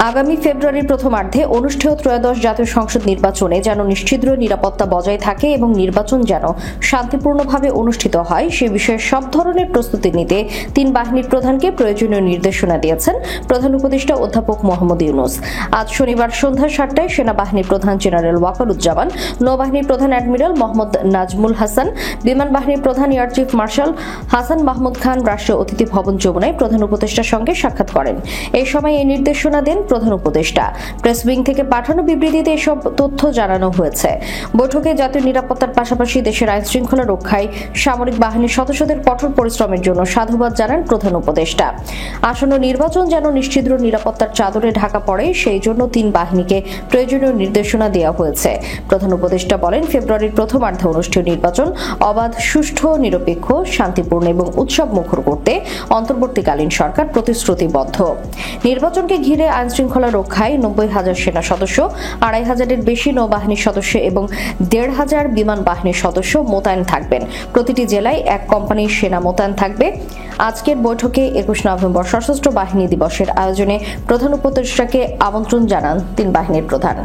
আগামী ফেব্রুয়ারির প্রথমার্ধে অনুষ্ঠেয় ত্রয়োদশ জাতীয় সংসদ নির্বাচনে যেন নিশ্ছিদ্র নিরাপত্তা বজায় থাকে এবং নির্বাচন যেন শান্তিপূর্ণভাবে অনুষ্ঠিত হয় সে বিষয়ে সব ধরনের প্রস্তুতি নিতে তিন বাহিনীর প্রধানকে প্রয়োজনীয় নির্দেশনা দিয়েছেন প্রধান উপদেষ্টা অধ্যাপক মোহাম্মদ ইউনূস। আজ শনিবার সন্ধ্যা 7টায় সেনাবাহিনী প্রধান জেনারেল ওয়াকারুজ্জামান, নৌবাহিনী প্রধান অ্যাডমিরাল মোহাম্মদ নাজমুল হাসান, বিমান বাহিনীর প্রধান air chief marshal Hasan Mahmud Khan রাষ্ট্রীয় অতিথি ভবন যমুনায় প্রধান উপদেষ্টার সঙ্গে সাক্ষাৎ করেন। এই সময় এই নির্দেশনা দেন প্রধান উপদেষ্টা। প্রেস উইং থেকে পাঠানো বিবৃতিতে এসব তথ্য জানানো হয়েছে। বৈঠকে জাতীয় নিরাপত্তার পাশাপাশি দেশের আইন শৃঙ্খলা রক্ষায় সামরিক বাহিনীর সদস্যদের কঠোর পরিশ্রমের জন্য সাধুবাদ জানান প্রধান উপদেষ্টা। আসন্ন নির্বাচন যেন নিশ্ছিদ্র নিরাপত্তার চাদরে ঢাকা পড়ে সেই জন্য তিন বাহিনীকে প্রয়োজনীয় নির্দেশনা দেওয়া হয়েছে। প্রধান উপদেষ্টা বলেন, ফেব্রুয়ারির প্রথমার্ধে অনুষ্ঠেয় নির্বাচন অবাধ, সুষ্ঠু, নিরপেক্ষ, শান্তিপূর্ণ এবং উৎসব মুখর করতে অন্তর্বর্তীকালীন সরকার প্রতিশ্রুতিবদ্ধ। নির্বাচনকে ঘিরে আইন শৃঙ্খলা রক্ষায় 90,000 সেনা সদস্য, 2,500-এর বেশি নৌবাহিনীর সদস্য এবং 1,500 বিমান বাহিনীর সদস্য মোতায়েন থাকবেন। প্রতিটি জেলায় এক কোম্পানির সেনা মোতায়েন থাকবে। আজকের বৈঠকে 21 নভেম্বর সশস্ত্র বাহিনী দিবসের আয়োজনে প্রধান উপদেষ্টাকে আমন্ত্রণ জানান তিন বাহিনীর প্রধান।